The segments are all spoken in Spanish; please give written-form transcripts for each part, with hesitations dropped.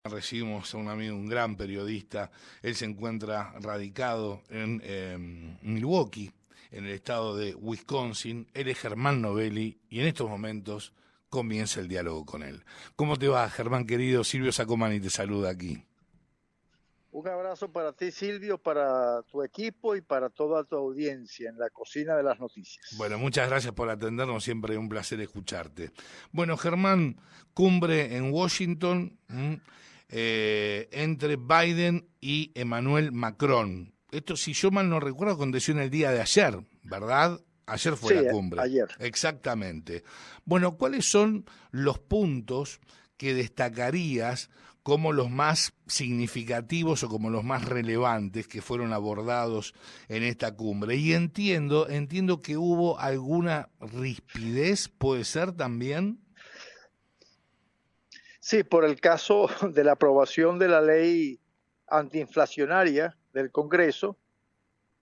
Recibimos a un amigo, un gran periodista. Él se encuentra radicado en Milwaukee, en el estado de Wisconsin. Él es Germán Novelli y en estos momentos comienza el diálogo con él. ¿Cómo te va, Germán querido? Silvio Sacomani te saluda aquí. Un abrazo para ti, Silvio, para tu equipo y para toda tu audiencia en la cocina de las Bueno, noticias. muchas gracias por atendernos, siempre es un placer escucharte. Bueno, Germán, cumbre en Washington entre Biden y Emmanuel Macron. Esto, si yo mal no recuerdo, aconteció en el día de ayer, ¿verdad? Ayer fue Sí, la cumbre. ayer. Exactamente. Bueno, ¿cuáles son los puntos que destacarías como los más significativos o como los más relevantes que fueron abordados en esta cumbre? Y entiendo que hubo alguna rispidez, ¿puede ser también? Sí, por el caso de la aprobación de la ley antiinflacionaria del Congreso,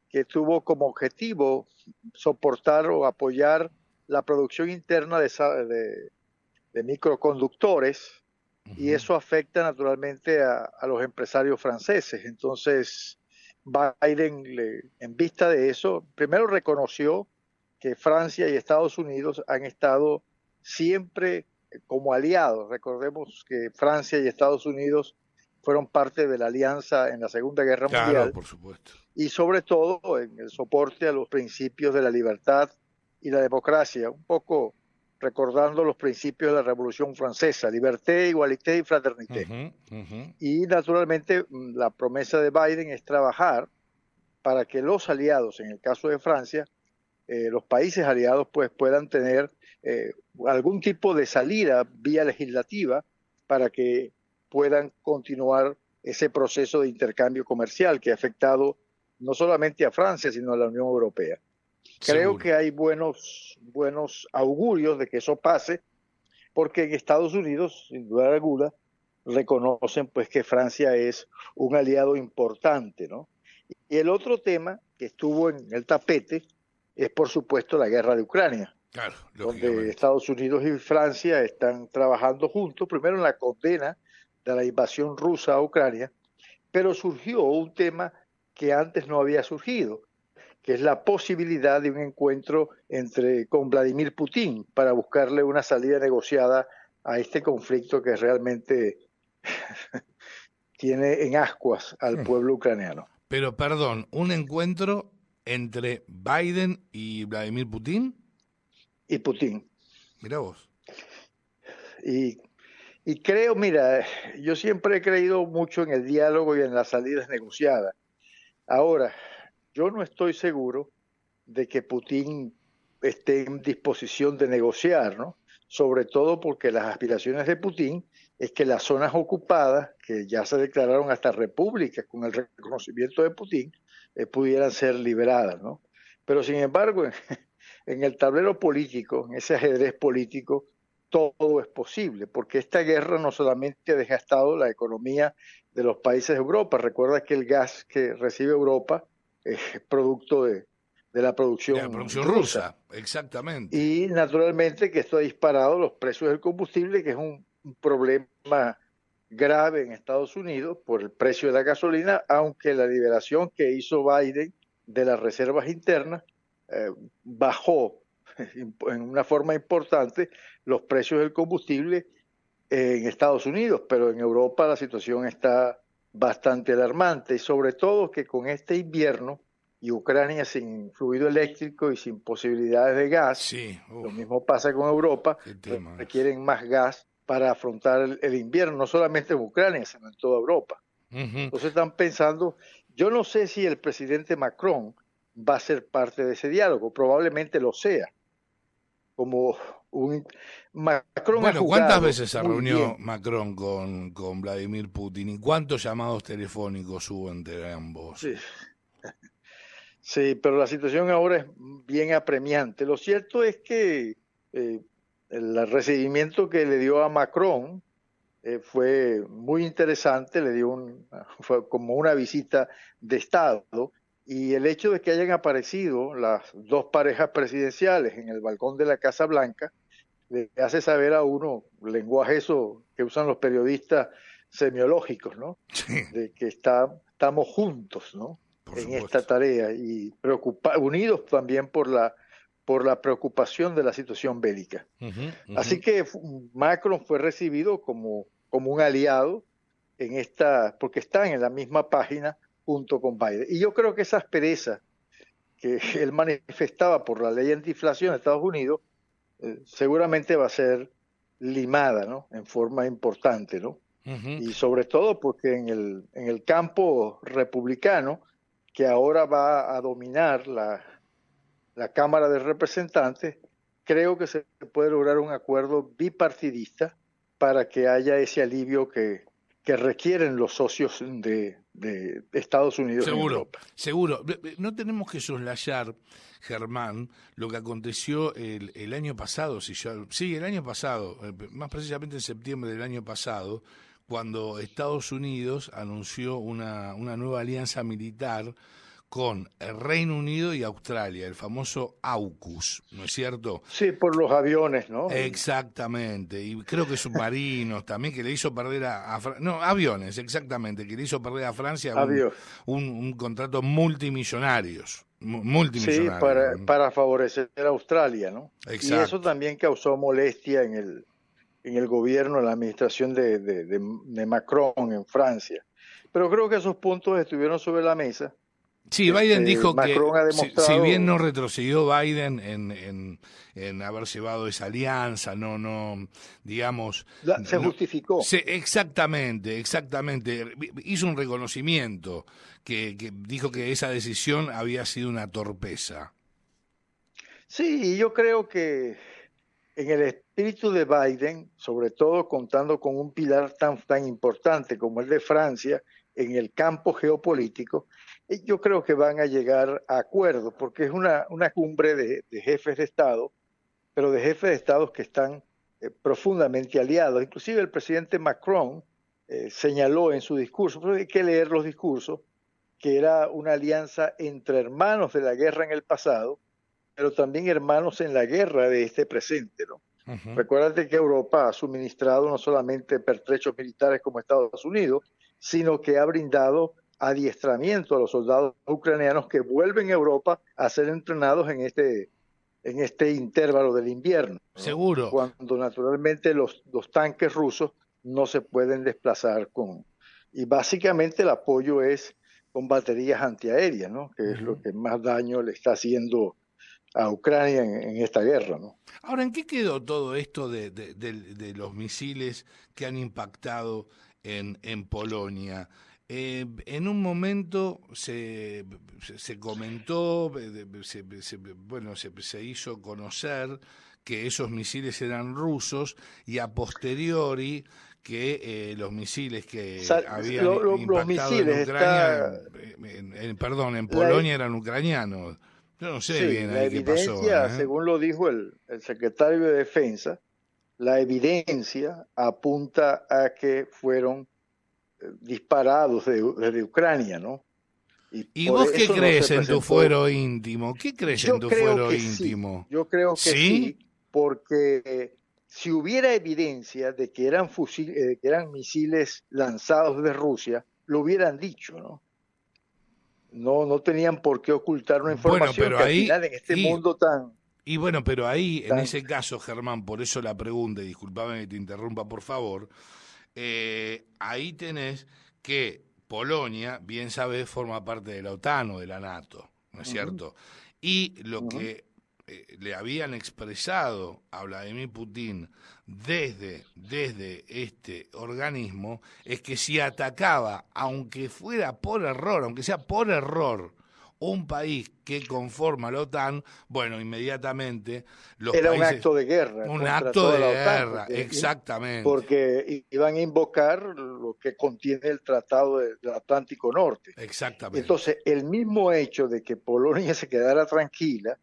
que tuvo como objetivo soportar o apoyar la producción interna de microconductores, y Ujú. eso afecta naturalmente a los empresarios franceses. Entonces, Biden, en vista de eso, primero reconoció que Francia y Estados Unidos han estado siempre como aliados. Recordemos que Francia y Estados Unidos fueron parte de la alianza en la Segunda Guerra Claro, Mundial por supuesto. y sobre todo en el soporte a los principios de la libertad y la democracia, un poco recordando los principios de la Revolución Francesa: liberté, igualité y fraternité. Ujú, ujú. Y naturalmente la promesa de Biden es trabajar para que los aliados, en el caso de Francia, los países aliados pues puedan tener algún tipo de salida vía legislativa para que puedan continuar ese proceso de intercambio comercial que ha afectado no solamente a Francia, sino a la Unión Europea. Creo Seguro. que hay buenos augurios de que eso pase, porque en Estados Unidos, sin duda alguna, reconocen pues que Francia es un aliado importante, ¿no? Y el otro tema que estuvo en el tapete es, por supuesto, la guerra de Ucrania, Claro, donde lógicamente. Estados Unidos y Francia están trabajando juntos, primero en la condena de la invasión rusa a Ucrania, pero surgió un tema que antes no había surgido, que es la posibilidad de un encuentro con Vladimir Putin para buscarle una salida negociada a este conflicto que realmente tiene en ascuas al pueblo ucraniano. Pero perdón, ¿un encuentro entre Biden y Vladimir Putin? Y Putin. Mirá vos. Y, y creo, mira, yo siempre he creído mucho en el diálogo y en las salidas negociadas. Ahora, yo no estoy seguro de que Putin esté en disposición de negociar, ¿no? Sobre todo porque las aspiraciones de Putin es que las zonas ocupadas, que ya se declararon hasta repúblicas con el reconocimiento de Putin, pudieran ser liberadas, ¿no? Pero sin embargo, en el tablero político, en ese ajedrez político, todo es posible, porque esta guerra no solamente ha desgastado la economía de los países de Europa. Recuerda que el gas que recibe Europa es producto de la De la producción producción rusa. rusa, exactamente. Y naturalmente que esto ha disparado los precios del combustible, que es un problema grave en Estados Unidos por el precio de la gasolina, aunque la liberación que hizo Biden de las reservas internas bajó en una forma importante los precios del combustible en Estados Unidos, pero en Europa la situación está bastante alarmante, y sobre todo que con este invierno y Ucrania sin fluido eléctrico y sin posibilidades de gas, Sí, lo uf, mismo pasa con Europa, qué tema es. requieren más gas para afrontar el invierno, no solamente en Ucrania, sino en toda Europa. Ujú. Entonces están pensando, yo no sé si el presidente Macron va a ser parte de ese diálogo, probablemente lo sea, como un... Macron ha Bueno, ¿cuántas jugado veces se muy reunió bien. Macron con Vladimir Putin y cuántos llamados telefónicos hubo entre ambos? Sí, sí, pero la situación ahora es bien apremiante. Lo cierto es que eh, el recibimiento que le dio a Macron fue muy interesante, fue como una visita de Estado, y el hecho de que hayan aparecido las dos parejas presidenciales en el balcón de la Casa Blanca le hace saber a uno, lenguaje eso que usan los periodistas, semiológicos, ¿no? Sí, De que estamos juntos, ¿no? por En supuesto. esta tarea y unidos también por la preocupación de la situación bélica. Ujú, Así ujú. que Macron fue recibido como un aliado en esta, porque están en la misma página junto con Biden. Y yo creo que esa aspereza que él manifestaba por la ley antiinflación de Estados Unidos seguramente va a ser limada, ¿no? En forma importante, ¿no? Ujú. Y sobre todo porque en el campo republicano, que ahora va a dominar la Cámara de Representantes, creo que se puede lograr un acuerdo bipartidista para que haya ese alivio que requieren los socios de Estados Unidos en Seguro, Europa. seguro. No tenemos que soslayar, Germán, lo que aconteció el año pasado, sí, el año pasado, más precisamente en septiembre del año pasado, cuando Estados Unidos anunció una nueva alianza militar con el Reino Unido y Australia, el famoso AUKUS, ¿no es cierto? Sí, por los aviones, ¿no? Exactamente, y creo que submarinos también, que le hizo perder no, aviones, exactamente, que le hizo perder a Francia Avión. un contrato Sí, multimillonario. para favorecer a Australia, ¿no? Y eso Exacto. también causó molestia en el gobierno, en la administración de Macron en Francia. Pero creo que esos puntos estuvieron sobre la mesa. Sí, Biden dijo que Macron ha si bien demostrado, no retrocedió Biden en haber llevado esa alianza, no, digamos, se no, justificó. exactamente, exactamente, hizo un reconocimiento que dijo que esa decisión había sido una torpeza. Sí, y yo creo que en el espíritu de Biden, sobre todo contando con un pilar tan importante como el de Francia en el campo geopolítico, yo creo que van a llegar a acuerdos, porque es una cumbre de jefes de Estado, pero de jefes de Estados que están profundamente aliados. Inclusive el presidente Macron señaló en su discurso, pero hay que leer los discursos, que era una alianza entre hermanos de la guerra en el pasado, pero también hermanos en la guerra de este presente, ¿no? Ujú. Recuérdate que Europa ha suministrado no solamente pertrechos militares como Estados Unidos, sino que ha brindado adiestramiento a los soldados ucranianos que vuelven a Europa a ser entrenados en este intervalo del invierno, ¿no? Seguro. Cuando naturalmente los tanques rusos no se pueden desplazar con... Y básicamente el apoyo es con baterías antiaéreas, ¿no? Que es lo Ujú. que más daño le está haciendo a Ucrania en esta guerra, ¿no? Ahora, ¿en qué quedó todo esto de los misiles que han impactado en Polonia? En un momento se comentó, bueno, se hizo conocer que esos misiles eran rusos y a posteriori que los misiles que habían Los impactado en misiles Ucrania, está perdón, en la, Polonia eran ucranianos. Yo no sé sí, bien la ahí qué pasó, evidencia, ¿eh? según lo dijo el secretario de Defensa, la evidencia apunta a que fueron disparados desde Ucrania, ¿no? Y ¿Y por vos qué eso no se crees en tu presentó. fuero íntimo? ¿Qué crees en tu fuero íntimo? Yo creo que ¿Sí? sí, porque si hubiera evidencia de que eran que eran misiles lanzados de Rusia, lo hubieran dicho, ¿no? No tenían por qué ocultar una Bueno, información pero que al ahí, final en este mundo tan, bueno, pero ahí, en tan ese caso, Germán, por eso la pregunta, y disculpame que te interrumpa, por favor, ahí tenés que Polonia, bien sabés, forma parte de la OTAN o de la NATO, ¿no es uh-huh, cierto? Y lo uh-huh. que le habían expresado a Vladimir Putin desde este organismo es que si atacaba, aunque fuera por error, aunque sea por error, un país que conforma la OTAN, bueno, inmediatamente los Era un países, acto de guerra un contra acto toda de la OTAN, guerra, exactamente, porque iban a invocar lo que contiene el Tratado del Atlántico Norte. exactamente. Entonces, el mismo hecho de que Polonia se quedara tranquila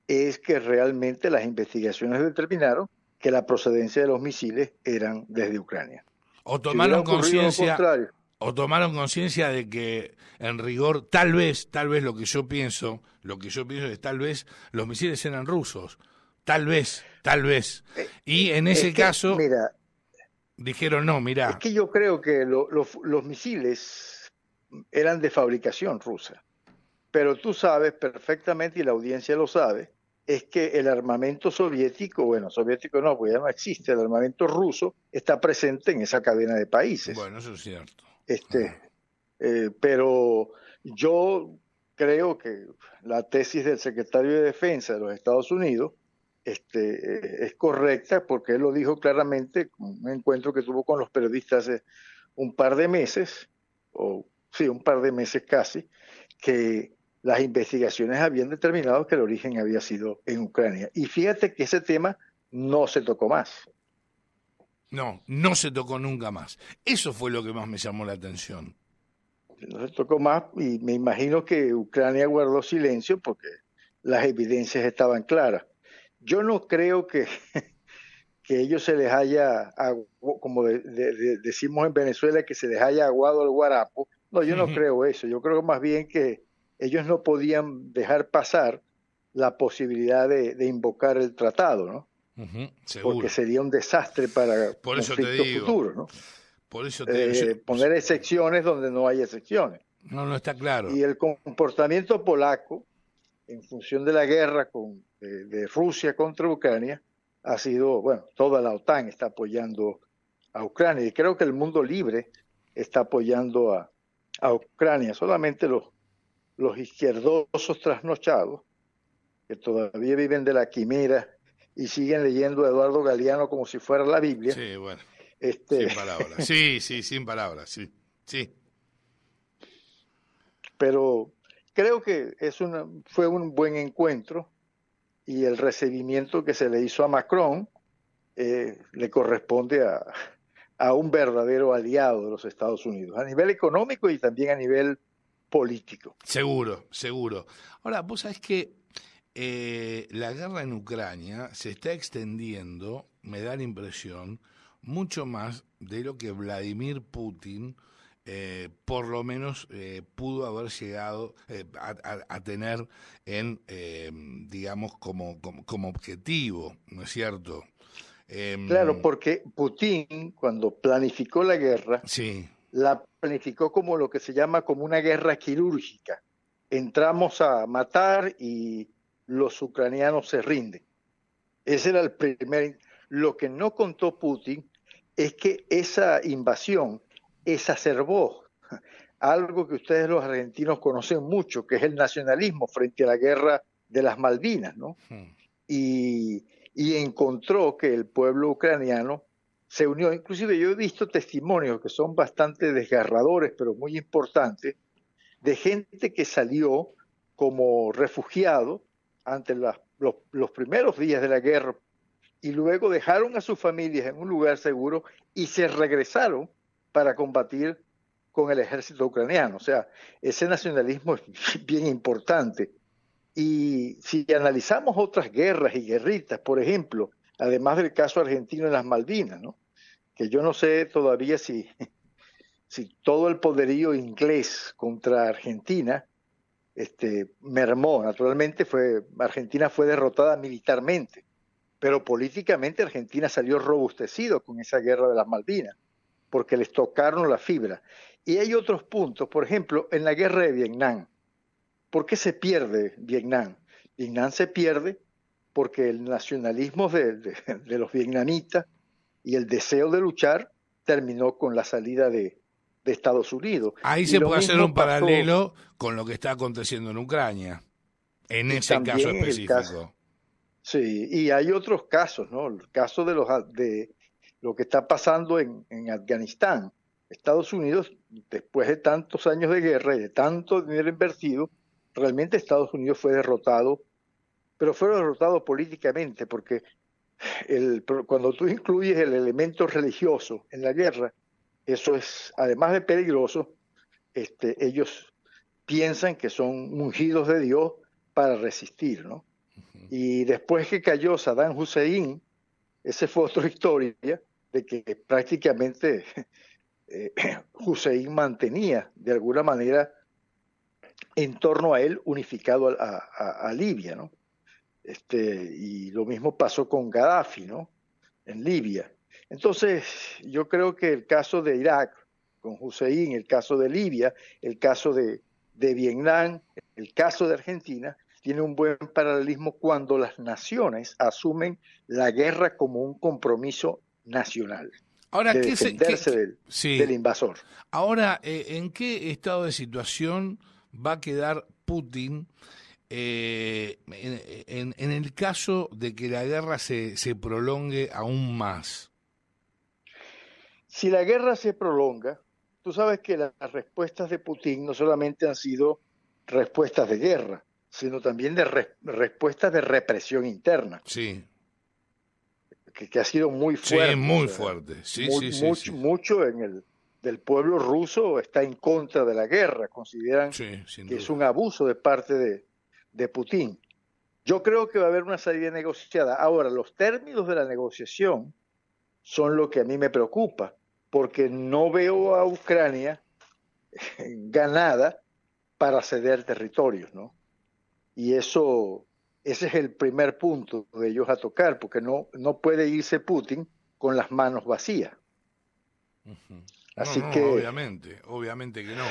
es que realmente las investigaciones determinaron que la procedencia de los misiles eran desde Ucrania. O Si hubiera tomaron ocurrido lo conciencia, contrario, o tomaron conciencia de que en rigor, tal vez lo que yo pienso es tal vez los misiles eran rusos, tal vez. Y en es ese que, caso, mira, Dijeron, no, Es mirá. que yo creo que los misiles eran de fabricación rusa, pero tú sabes perfectamente, y la audiencia lo sabe, es que el armamento soviético, bueno, soviético no, porque ya no existe, el armamento ruso está presente en esa cadena de países. Bueno, eso es cierto. Este, pero yo creo que la tesis del secretario de Defensa de los Estados Unidos es correcta porque él lo dijo claramente en un encuentro que tuvo con los periodistas hace un par de meses, o sí, un par de meses casi, que las investigaciones habían determinado que el origen había sido en Ucrania. Y fíjate que ese tema no se tocó más. No, no se tocó nunca más. Eso fue lo que más me llamó la atención. No se tocó más y me imagino que Ucrania guardó silencio porque las evidencias estaban claras. Yo no creo que ellos se les haya, como decimos en Venezuela, que se les haya aguado el guarapo. No, yo no creo eso. Yo creo más bien que ellos no podían dejar pasar la posibilidad de invocar el tratado, ¿no? Porque Seguro. sería un desastre para Por eso te conflictos digo, futuros, ¿no? por eso te digo. Poner excepciones donde no hay excepciones. No, no está claro. Y el comportamiento polaco, en función de la guerra de Rusia contra Ucrania, ha sido, bueno, toda la OTAN está apoyando a Ucrania y creo que el mundo libre está apoyando a Ucrania. Solamente los izquierdosos trasnochados, que todavía viven de la quimera y siguen leyendo a Eduardo Galeano como si fuera la Biblia. Sí, bueno, Este, sin palabras. Sí, sí, sin palabras, sí, sí. pero creo que fue un buen encuentro y el recibimiento que se le hizo a Macron le corresponde a un verdadero aliado de los Estados Unidos, a nivel económico y también a nivel político. Seguro, seguro. Ahora, vos sabés que la guerra en Ucrania se está extendiendo, me da la impresión, mucho más de lo que Vladimir Putin por lo menos pudo haber llegado a tener en, digamos, como objetivo, ¿no es cierto? Claro, Eh, porque Putin, cuando planificó la guerra, sí, la planificó como lo que se llama como una guerra quirúrgica. Entramos a matar y los ucranianos se rinden. Ese era el primer. Lo que no contó Putin es que esa invasión exacerbó algo que ustedes los argentinos conocen mucho, que es el nacionalismo frente a la guerra de las Malvinas, ¿no? Y, y encontró que el pueblo ucraniano se unió. Inclusive yo he visto testimonios que son bastante desgarradores, pero muy importantes, de gente que salió como refugiado ante los primeros días de la guerra y luego dejaron a sus familias en un lugar seguro y se regresaron para combatir con el ejército ucraniano. O sea, ese nacionalismo es bien importante. Y si analizamos otras guerras y guerritas, por ejemplo, además del caso argentino en las Malvinas, ¿no? Que yo no sé todavía si todo el poderío inglés contra Argentina mermó. Naturalmente Argentina fue derrotada militarmente, pero políticamente Argentina salió robustecido con esa guerra de las Malvinas, porque les tocaron la fibra. Y hay otros puntos, por ejemplo, en la guerra de Vietnam. ¿Por qué se pierde Vietnam? Vietnam se pierde porque el nacionalismo de los vietnamitas y el deseo de luchar terminó con la salida de Estados Unidos. ahí Y se lo puede hacer un mismo pasó, paralelo con lo que está aconteciendo en Ucrania, en y ese caso también en el caso, específico. sí, y hay otros casos, ¿no? El caso de lo que está pasando en Afganistán. Estados Unidos, después de tantos años de guerra y de tanto dinero invertido, realmente Estados Unidos fue derrotado, pero fue derrotado políticamente, porque cuando tú incluyes el elemento religioso en la guerra, eso es, además de peligroso, ellos piensan que son ungidos de Dios para resistir, ¿no? Y después que cayó Saddam Hussein, esa fue otra historia de que prácticamente eh, Hussein mantenía de alguna manera en torno a él unificado a Libia, ¿no? Y lo mismo pasó con Gaddafi, ¿no? En Libia. Entonces, yo creo que el caso de Irak con Hussein, el caso de Libia, el caso de Vietnam, el caso de Argentina, tiene un buen paralelismo cuando las naciones asumen la guerra como un compromiso nacional, Ahora, de defenderse del sí. invasor. Ahora, ¿en qué estado de situación va a quedar Putin en el caso de que la guerra se prolongue aún más? Si la guerra se prolonga, tú sabes que las respuestas de Putin no solamente han sido respuestas de guerra, sino también de respuestas de represión interna, Sí, que ha sido muy sí, fuerte. O muy sea, fuerte. Sí, sí, sí, sí. mucho del pueblo ruso está en contra de la guerra, consideran Sí, sin que es duda. un abuso de parte de Putin. Yo creo que va a haber una salida negociada. Ahora, los términos de la negociación son lo que a mí me preocupa, porque no veo a Ucrania ganada para ceder territorios, ¿no? Y ese es el primer punto de ellos a tocar, porque no puede irse Putin con las manos vacías. Ujú. No, Así no, que, obviamente que no.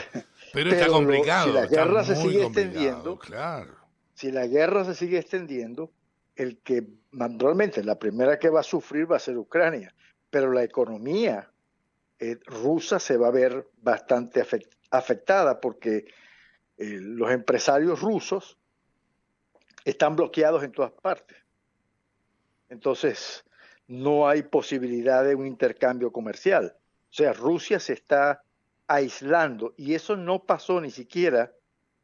Pero está pero si complicado, la está guerra se muy sigue complicado, extendiendo, claro. si la guerra se sigue extendiendo, el que naturalmente la primera que va a sufrir va a ser Ucrania, pero la economía rusa se va a ver bastante afectada porque los empresarios rusos están bloqueados en todas partes. Entonces, no hay posibilidad de un intercambio comercial. O sea, Rusia se está aislando y eso no pasó ni siquiera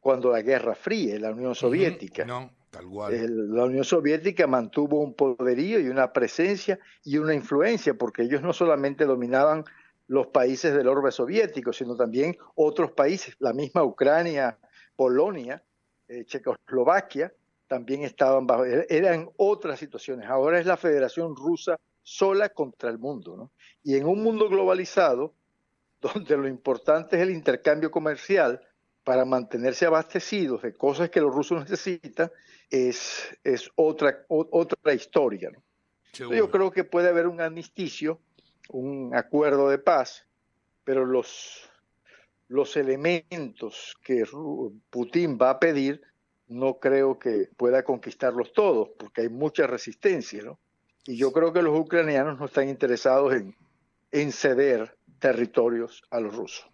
cuando la Guerra Fría, la Unión Ujú. Soviética. No, tal cual. La Unión Soviética mantuvo un poderío y una presencia y una influencia, porque ellos no solamente dominaban los países del orbe soviético, sino también otros países, la misma Ucrania, Polonia, Checoslovaquia, también estaban bajo, eran otras situaciones. Ahora es la Federación Rusa sola contra el mundo, ¿no? Y en un mundo globalizado, donde lo importante es el intercambio comercial para mantenerse abastecidos de cosas que los rusos necesitan, es otra historia, ¿no? Entonces yo Seguro. creo que puede haber un armisticio, un acuerdo de paz, pero los elementos que Putin va a pedir no creo que pueda conquistarlos todos, porque hay mucha resistencia, ¿no? Y yo creo que los ucranianos no están interesados en ceder territorios a los rusos.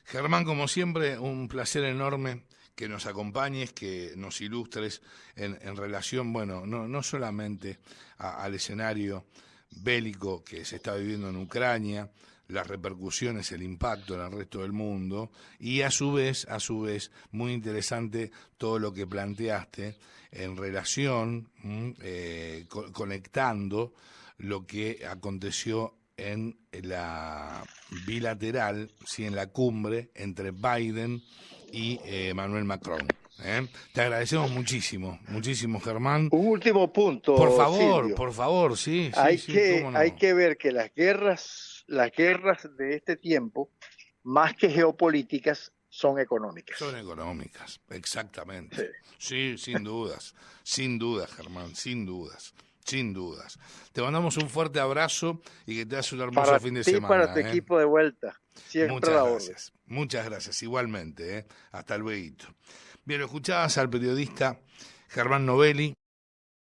Germán, como siempre, un placer enorme que nos acompañes, que nos ilustres en relación, bueno, no solamente al escenario bélico que se está viviendo en Ucrania, las repercusiones, el impacto en el resto del mundo, y a su vez, muy interesante todo lo que planteaste en relación, conectando lo que aconteció en la bilateral, sí, en la cumbre entre Biden y Emmanuel Macron. Te agradecemos muchísimo, muchísimo, Germán. Un último punto, Silvio. Por favor, sí, sí, sí, cómo Hay no. que ver que las guerras de este tiempo, más que geopolíticas, son Son económicas. económicas, exactamente. Sí. Sí, sin dudas, Germán, sin dudas, sin dudas. Te mandamos un fuerte abrazo y que te hagas un hermoso Para fin de ti y para tu semana. equipo de vuelta, siempre a la orden. Muchas gracias, igualmente. Hasta luego. Bien, lo escuchabas al periodista Germán Novelli.